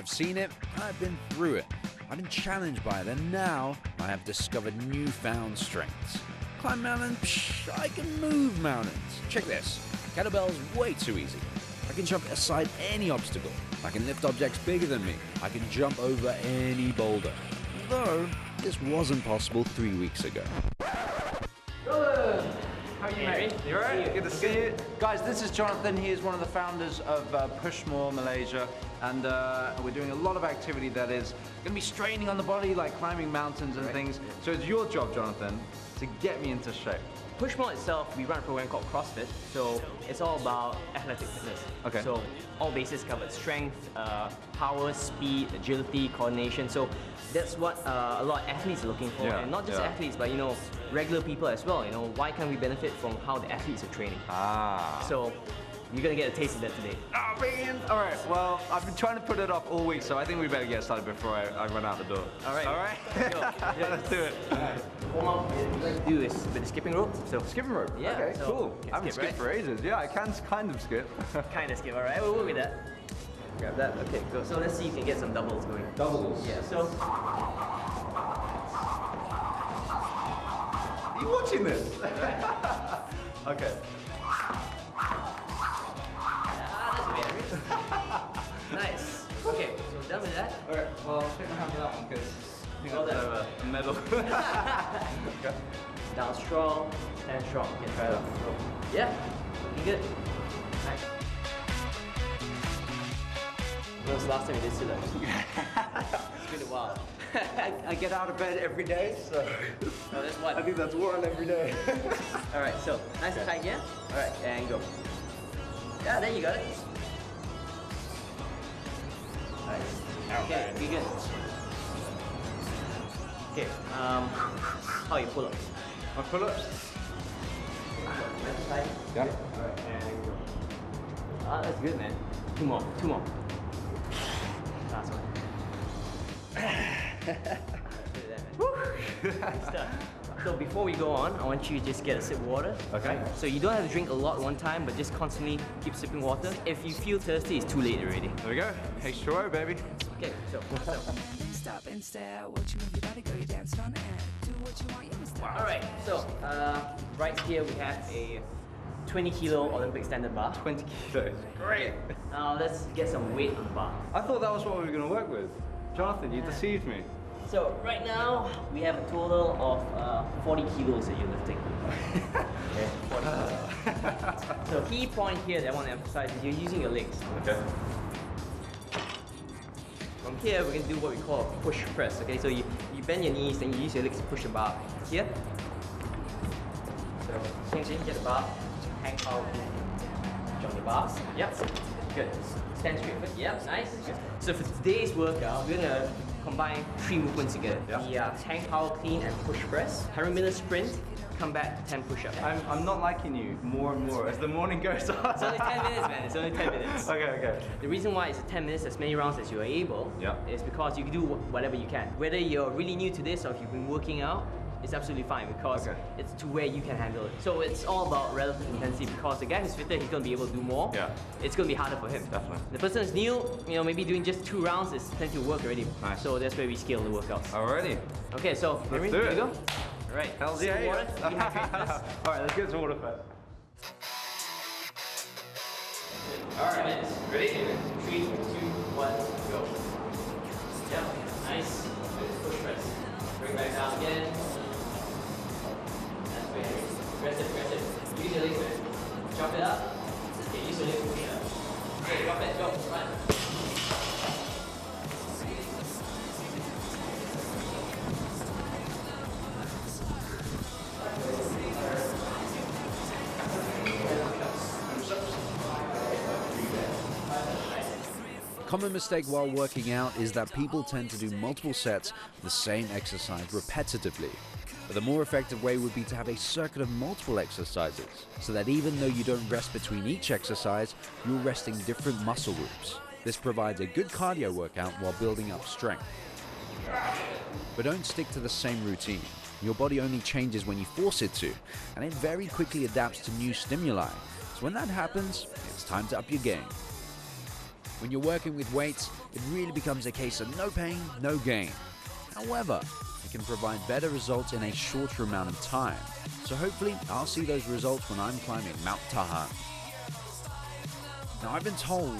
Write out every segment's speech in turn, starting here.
I've seen it, I've been through it. I've been challenged by it, and now I have discovered newfound strengths. Climb mountains? Psh, I can move mountains. Check this. Kettlebell's way too easy. I can jump aside any obstacle. I can lift objects bigger than me. I can jump over any boulder. Though, this wasn't possible 3 weeks ago. How are you, mate? You alright? Good to see you. Guys, this is Jonathan. He is one of the founders of Pushmore Malaysia, and we're doing a lot of activity that is going to be straining on the body, like climbing mountains and things. So it's your job, Jonathan, to get me into shape. Pushmore itself, we run a program called CrossFit, so it's all about athletic fitness. Okay. So all bases covered: strength, power, speed, agility, coordination. So that's what a lot of athletes are looking for, and not just athletes, but regular people as well. Why can't we benefit from how the athletes are training? So you're gonna get a taste of that today. Oh man! All right. Well, I've been trying to put it off all week, so I think we better get started before I run out the door. All right. All right. Let's do it. Warm up. What we like to do is with the skipping rope. So skipping rope. Yeah. Okay. So Cool. I haven't skipped for ages. Yeah, I can kind of skip. Kind of skip. All right. We'll work with that. Grab that. Okay. Go. So let's see if you can get some doubles going. Doubles. Yeah. So. Are you watching this? Okay. Nice. Okay, so done with that. Alright, well, I'll take my hand for that one because you got a medal. Okay. Down strong and strong. Okay, try it out. Yeah, looking good. Nice. When was the last time you did sit-ups? It's been a while. I get out of bed every day, so Oh, that's one. I think that's one every day. Alright, so nice and tight, yeah? Alright, and go. Yeah, there you got it. Nice. Okay, be good. Okay, how you pull up? My pull-ups? Nice tight. Yeah. Alright, and go. Ah, that's good, man. Two more. Last one. Good stuff. So before we go on, I want you to just get a sip of water. Okay. So you don't have to drink a lot at one time, but just constantly keep sipping water. If you feel thirsty, it's too late already. There we go. H2O, baby. Okay, so. Stop and stare. What you move your body, go, you dance on air. Do what you want, you must stop. Alright, so right here we have a 20 kilo Olympic standard bar. 20 kilos. Great. Now let's get some weight on the bar. I thought that was what we were going to work with. Jonathan, you deceived me. So right now we have a total of 40 kilos that you're lifting. Okay, 40 kilos. So key point here that I want to emphasize is you're using your legs. Okay. From here we're going to do what we call a push press. Okay, so you bend your knees and you use your legs to push the bar here. So same thing, get the bar, hang power, jump the bar. Yep, good. Stand straight foot. Yep, nice. Good. So for today's workout, we're gonna combine 3 movements together. Yep. The hang power clean and push press, 100-meter sprint, come back to 10 push-ups. I'm not liking you more and more as the morning goes on. It's only 10 minutes, man. It's only 10 minutes. Okay. The reason why it's 10 minutes, as many rounds as you are able, is because you can do whatever you can. Whether you're really new to this or if you've been working out, it's absolutely fine because it's to where you can handle it. So it's all about relative intensity because the guy who's fitter, he's going to be able to do more. Yeah. It's going to be harder for him. Definitely. The person who's new, maybe doing just 2 rounds is plenty of work already. Nice. So that's where we scale the workouts. Alrighty. Okay, so Let's Henry, do here it. you go. Alright, Hell's sip of yeah. water. You can hydrate this. Alright, let's get some water first. Alright, 2 minutes. Ready? 3, 2, 1, go. Yeah, nice. Push press. Bring back down again. That's way, Henry. Press it. Use your legs, man. Jump it up. Okay, use your legs to push it up. Okay, drop it, go, run. Common mistake while working out is that people tend to do multiple sets of the same exercise repetitively. But the more effective way would be to have a circuit of multiple exercises, so that even though you don't rest between each exercise, you're resting different muscle groups. This provides a good cardio workout while building up strength. But don't stick to the same routine. Your body only changes when you force it to, and it very quickly adapts to new stimuli. So when that happens, it's time to up your game. When you're working with weights, it really becomes a case of no pain, no gain. However, it can provide better results in a shorter amount of time. So hopefully, I'll see those results when I'm climbing Mount Tonton. Now, I've been told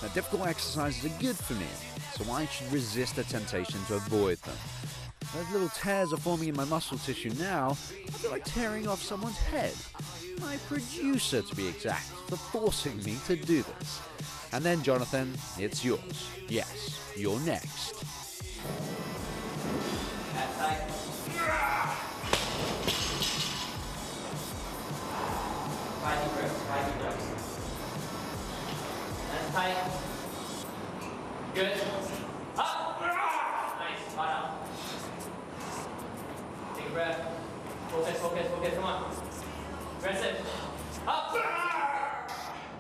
that difficult exercises are good for me, so I should resist the temptation to avoid them. Those little tears are forming in my muscle tissue now. I feel like tearing off someone's head. My producer, to be exact, for forcing me to do this. And then, Jonathan, it's yours. Yes, you're next. That's tight. Five deep breaths. That's tight. Good. Up. Nice. Hard out. Take a breath. Focus. Come on. Press it. Up.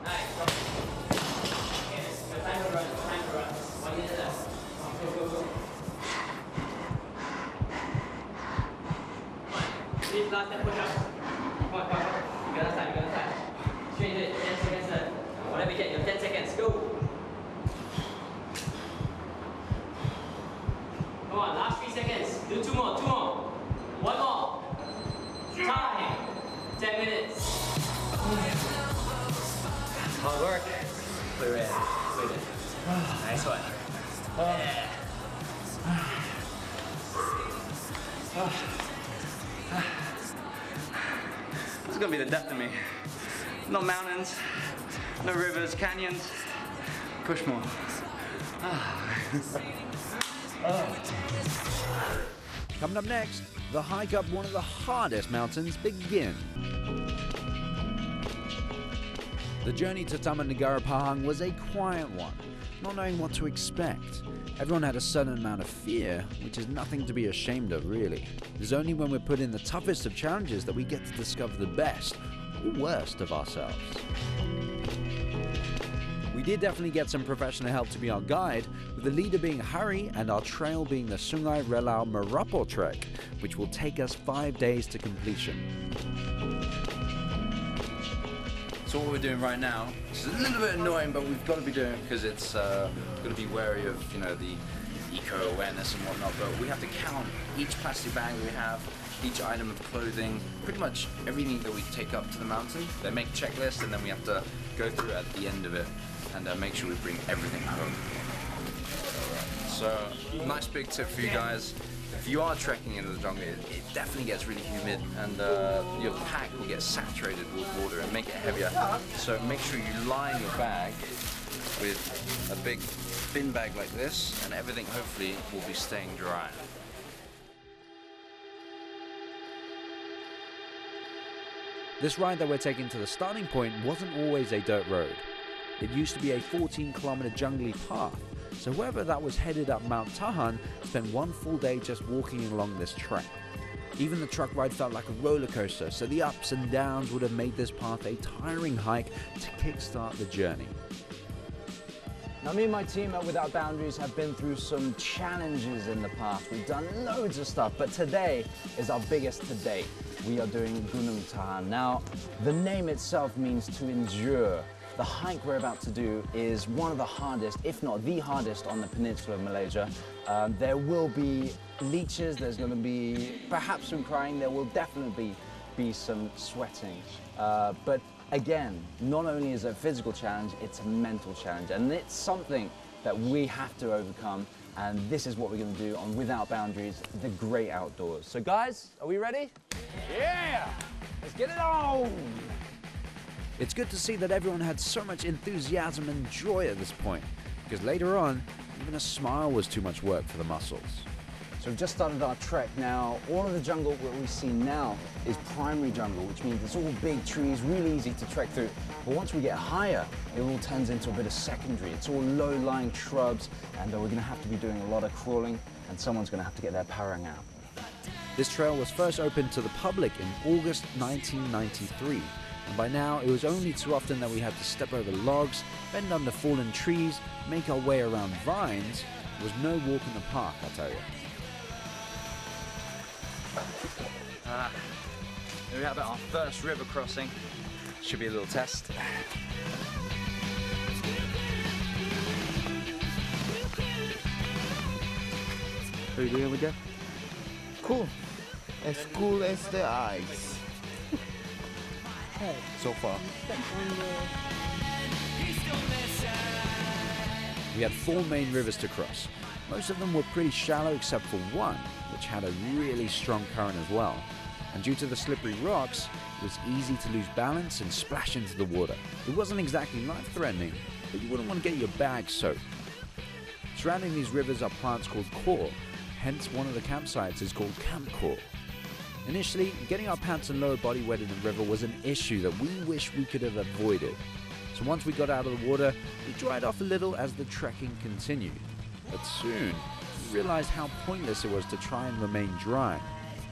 Nice. Okay. Your time to run. 1 minute left. Go. Please last 10 push-ups. Come on. You got time. Straight it. 10 seconds left. Whatever you get, you have 10 seconds. Go. Come on, last 3 seconds. Do 2 more. 1 more. Time. 10 minutes. Hard work. Clear in. Nice one. Yeah. This is gonna be the death of me. No mountains, no rivers, canyons. Push more. Coming up next, the hike up one of the hardest mountains begins. The journey to Taman Negara Pahang was a quiet one, not knowing what to expect. Everyone had a certain amount of fear, which is nothing to be ashamed of, really. It's only when we're put in the toughest of challenges that we get to discover the best or worst of ourselves. We did definitely get some professional help to be our guide, with the leader being Hari and our trail being the Sungai Relau Merapo trek, which will take us 5 days to completion. So what we're doing right now, which is a little bit annoying, but we've got to be doing it because it's got to be wary of, the eco-awareness and whatnot. But we have to count each plastic bag we have, each item of clothing, pretty much everything that we take up to the mountain. They make a checklist, and then we have to go through at the end of it and make sure we bring everything home. So, nice big tip for you guys. If you are trekking into the jungle, it definitely gets really humid, and your pack will get saturated with water and make it heavier. So make sure you line your bag with a big bin bag like this, and everything hopefully will be staying dry. This ride that we're taking to the starting point wasn't always a dirt road. It used to be a 14-kilometer jungly path. So whoever that was headed up Mount Tonton spent 1 full day just walking along this trek. Even the truck ride felt like a roller coaster, so the ups and downs would have made this path a tiring hike to kickstart the journey. Now, me and my team at Without Boundaries have been through some challenges in the past. We've done loads of stuff, but today is our biggest to date. We are doing Gunung Tahan. Now, the name itself means to endure. The hike we're about to do is one of the hardest, if not the hardest, on the peninsula of Malaysia. There will be leeches, there's going to be perhaps some crying, there will definitely be some sweating. But again, not only is it a physical challenge, it's a mental challenge, and it's something that we have to overcome, and this is what we're going to do on Without Boundaries, the great outdoors. So guys, are we ready? Yeah! Let's get it on! It's good to see that everyone had so much enthusiasm and joy at this point, because later on, even a smile was too much work for the muscles. So we've just started our trek now. All of the jungle that we see now is primary jungle, which means it's all big trees, really easy to trek through. But once we get higher, it all turns into a bit of secondary. It's all low-lying shrubs, and we're gonna have to be doing a lot of crawling, and someone's gonna have to get their parang out. This trail was first opened to the public in August 1993. And by now, it was only too often that we had to step over logs, bend under fallen trees, make our way around vines. It was no walk in the park, I tell you. Here we have our first river crossing. Should be a little test. How are you doing over there? Cool. As cool as the ice. So far. We had 4 main rivers to cross. Most of them were pretty shallow except for one, which had a really strong current as well. And due to the slippery rocks, it was easy to lose balance and splash into the water. It wasn't exactly life-threatening, but you wouldn't want to get your bag soaked. Surrounding these rivers are plants called core, hence one of the campsites is called Camp Core. Initially, getting our pants and lower body wet in the river was an issue that we wish we could have avoided. So once we got out of the water, we dried off a little as the trekking continued. But soon, we realized how pointless it was to try and remain dry,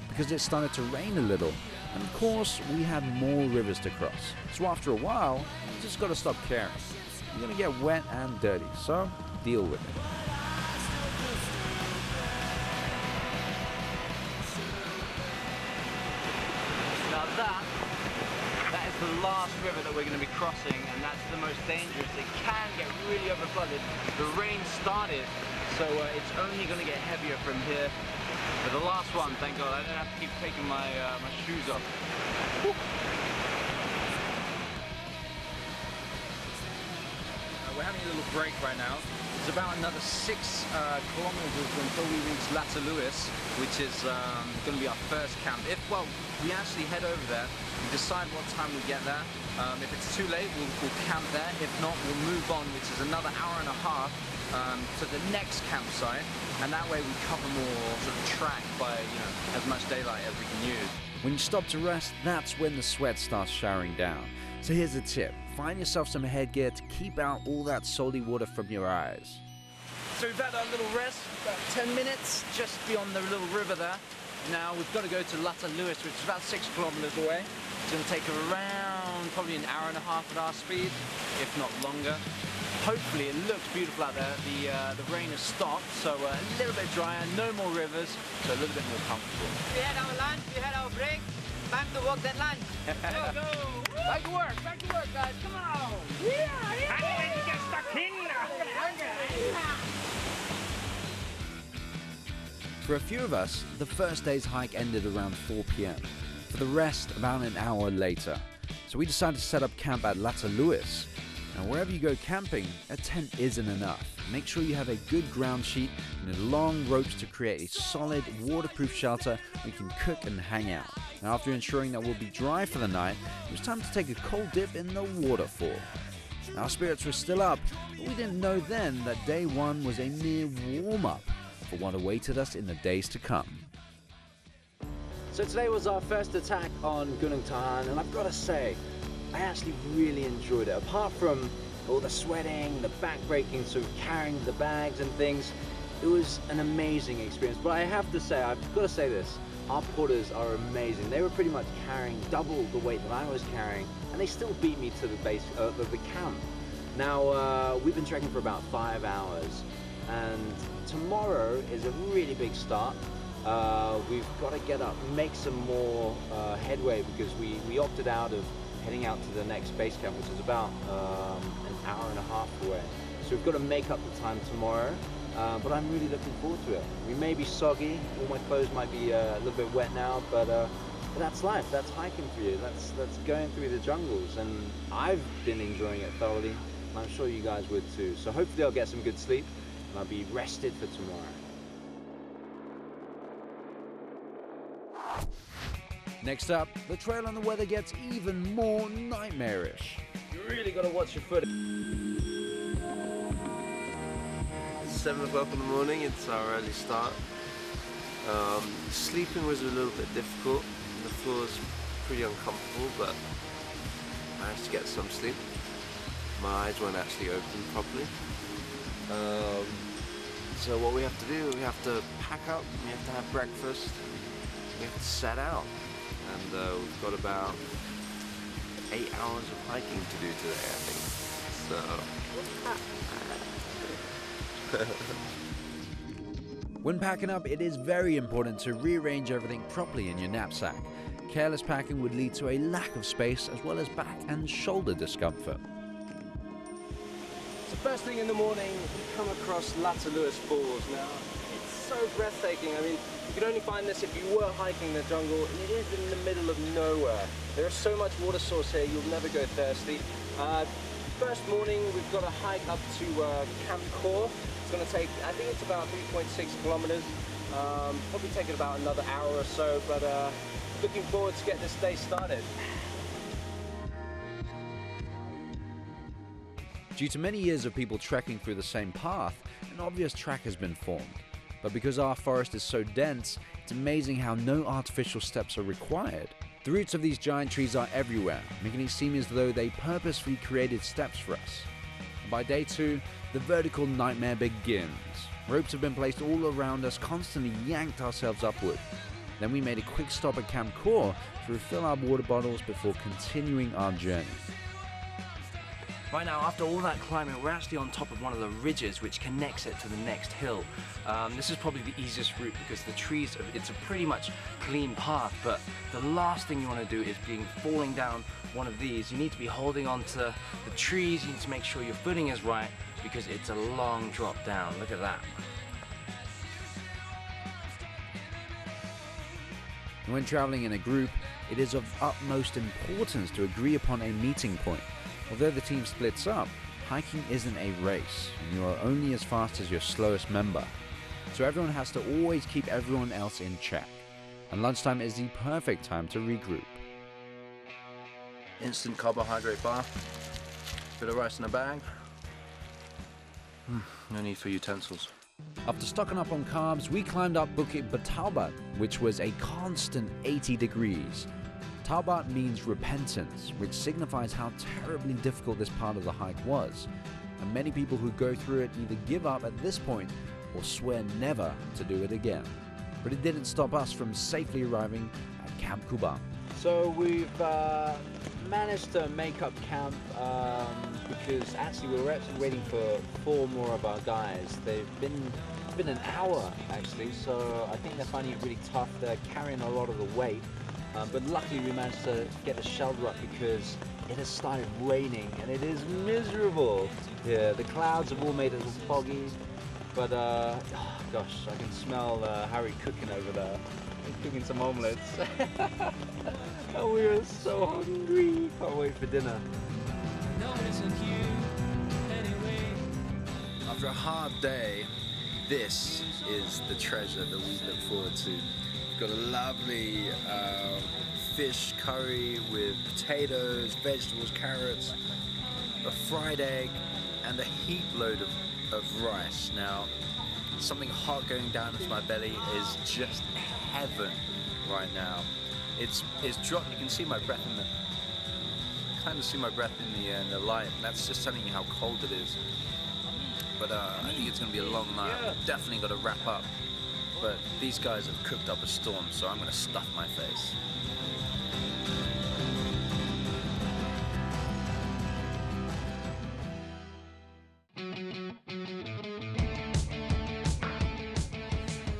because it started to rain a little, and of course, we had more rivers to cross. So after a while, you just gotta stop caring. You're gonna get wet and dirty, so deal with it. Now that is the last river that we're going to be crossing, and that's the most dangerous. It can get really overflooded. The rain started, so it's only going to get heavier from here. But the last one, thank God, I don't have to keep taking my shoes off. Woo. We're having a little break right now. It's about another 6 kilometers until we reach Lata Lewis, which is going to be our first camp. If, well, we actually head over there, we decide what time we get there. If it's too late, we'll camp there. If not, we'll move on, which is another hour and a half to the next campsite. And that way we cover more sort of track by, as much daylight as we can use. When you stop to rest, that's when the sweat starts showering down. So here's a tip. Find yourself some headgear to keep out all that salty water from your eyes. So we've had our little rest, about 10 minutes, just beyond the little river there. Now we've got to go to Lata Lewis, which is about 6 kilometers away. It's going to take around probably an hour and a half at our speed, if not longer. Hopefully it looks beautiful out there. The rain has stopped, so a little bit drier, no more rivers, so a little bit more comfortable. We had our lunch, we had our break. Time to work that lunch. Go, go. Back to work, guys. Come on. Yeah. For a few of us, the first day's hike ended around 4 p.m. For the rest, about an hour later. So we decided to set up camp at Lata Lewis. Now wherever you go camping, a tent isn't enough. Make sure you have a good ground sheet and long ropes to create a solid, waterproof shelter where you can cook and hang out. Now after ensuring that we'll be dry for the night, it was time to take a cold dip in the waterfall. Our spirits were still up, but we didn't know then that day 1 was a mere warm-up for what awaited us in the days to come. So today was our first attack on Gunung Tahan, and I've got to say, I actually really enjoyed it. Apart from all the sweating, the back-breaking, sort of carrying the bags and things, it was an amazing experience. But I have to say, I've got to say this, our porters are amazing. They were pretty much carrying double the weight that I was carrying, and they still beat me to the base of the camp. Now, we've been trekking for about 5 hours, and tomorrow is a really big start. We've got to get up, make some more headway, because we opted out of heading out to the next base camp, which is about an hour and a half away. So we've got to make up the time tomorrow, but I'm really looking forward to it. We may be soggy, all my clothes might be a little bit wet now, but that's life, that's hiking for you, that's going through the jungles, and I've been enjoying it thoroughly, and I'm sure you guys would too. So hopefully I'll get some good sleep, and I'll be rested for tomorrow. Next up, the trail and the weather gets even more nightmarish. You really got to watch your foot. 7 o'clock in the morning, it's our early start. Sleeping was a little bit difficult. The floor's pretty uncomfortable, but I managed to get some sleep. My eyes weren't actually open properly. So what we have to do, we have to pack up, we have to have breakfast, we have to set out. And we've got about 8 hours of hiking to do today, I think. So... When packing up, it is very important to rearrange everything properly in your knapsack. Careless packing would lead to a lack of space as well as back and shoulder discomfort. So first thing in the morning, we come across Lata Lewis Falls. Now, it's so breathtaking. I mean, you can only find this if you were hiking the jungle, and it is in the middle of nowhere. There is so much water source here, you'll never go thirsty. First morning, we've got a hike up to Camp Core. It's going to take, I think it's about 3.6 kilometers. Probably take it about another hour or so, but looking forward to get this day started. Due to many years of people trekking through the same path, an obvious track has been formed. But because our forest is so dense, it's amazing how no artificial steps are required. The roots of these giant trees are everywhere, making it seem as though they purposefully created steps for us. And by day 2, the vertical nightmare begins. Ropes have been placed all around us, constantly yanked ourselves upward. Then we made a quick stop at Camp Core to refill our water bottles before continuing our journey. Right now, after all that climbing, we're actually on top of one of the ridges which connects it to the next hill. This is probably the easiest route because the trees, it's a pretty much clean path, but the last thing you want to do is falling down one of these. You need to be holding on to the trees, you need to make sure your footing is right because it's a long drop down. Look at that. When traveling in a group, it is of utmost importance to agree upon a meeting point. Although the team splits up, hiking isn't a race, and you are only as fast as your slowest member. So everyone has to always keep everyone else in check. And lunchtime is the perfect time to regroup. Instant carbohydrate bar, bit of rice in a bag. No need for utensils. After stocking up on carbs, we climbed up Bukit Bataubat, which was a constant 80 degrees. Taubat means repentance, which signifies how terribly difficult this part of the hike was. And many people who go through it either give up at this point or swear never to do it again. But it didn't stop us from safely arriving at Camp Kubang. So we've managed to make up camp because actually we were actually waiting for 4 more of our guys. It's been an hour actually, so I think they're finding it really tough. They're carrying a lot of the weight. But luckily we managed to get the shelter up because it has started raining and it is miserable here. The clouds have all made it foggy, but gosh, I can smell Harry cooking over there. He's cooking some omelets. And we are so hungry. Can't wait for dinner. After a hard day, this is the treasure that we look forward to. Got a lovely fish curry with potatoes, vegetables, carrots, a fried egg, and a heap load of rice. Now, something hot going down into my belly is just heaven right now. It's dropped. You can see my breath in the light. And that's just telling you how cold it is. But I think it's going to be a long night. I've definitely got to wrap up. But these guys have cooked up a storm, so I'm going to stuff my face.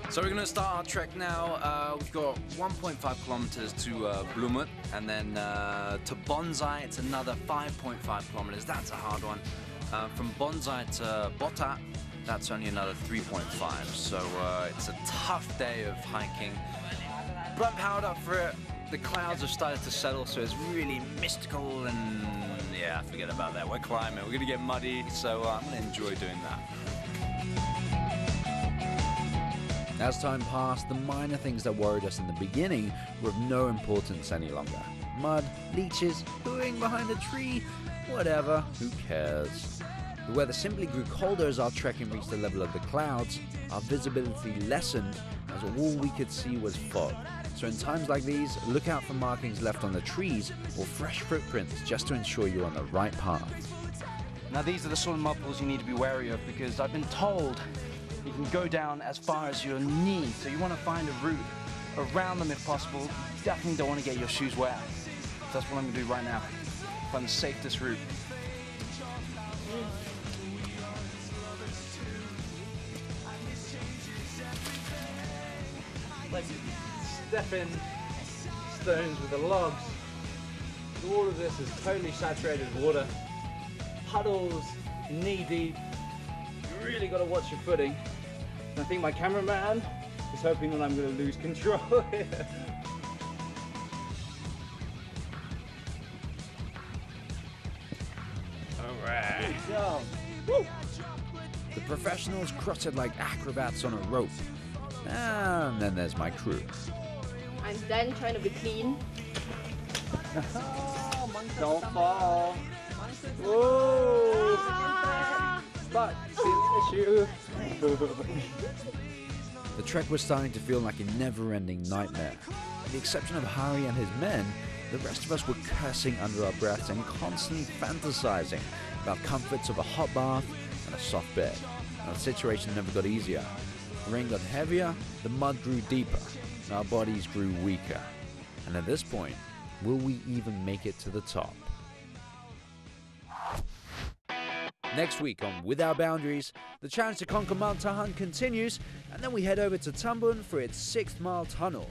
So we're going to start our trek now. We've got 1.5 kilometers to Blumut, and then to Bonsai it's another 5.5 kilometers. That's a hard one. From Bonsai to Botat, that's only another 3.5, so it's a tough day of hiking. But I'm powered up for it. The clouds have started to settle, so it's really mystical, and yeah, forget about that. We're climbing, we're gonna get muddy, so I'm gonna enjoy doing that. As time passed, the minor things that worried us in the beginning were of no importance any longer. Mud, leeches, hooing behind a tree, whatever, who cares? The weather simply grew colder as our trekking reached the level of the clouds. Our visibility lessened as all we could see was fog. So in times like these, look out for markings left on the trees or fresh footprints just to ensure you're on the right path. Now these are the sort of mud pools you need to be wary of because I've been told you can go down as far as your knee. So you want to find a route around them if possible. You definitely don't want to get your shoes wet. So that's what I'm going to do right now. Find the safest route. Like stepping stones with the logs. All of this is totally saturated with water. Puddles, knee deep. You really got to watch your footing. I think my cameraman is hoping that I'm going to lose control here. Alright. The professionals trotted like acrobats on a rope. And then there's my crew. I'm done trying to be clean. Don't fall. Whoa! Stuck in the shoe. The trek was starting to feel like a never-ending nightmare. With the exception of Hari and his men, the rest of us were cursing under our breaths and constantly fantasizing about comforts of a hot bath and a soft bed. And the situation never got easier. The rain got heavier, the mud grew deeper, and our bodies grew weaker. And at this point, will we even make it to the top? Next week on With Our Boundaries, the challenge to conquer Mount Tahan continues, and then we head over to Tonton for its 6th mile tunnel,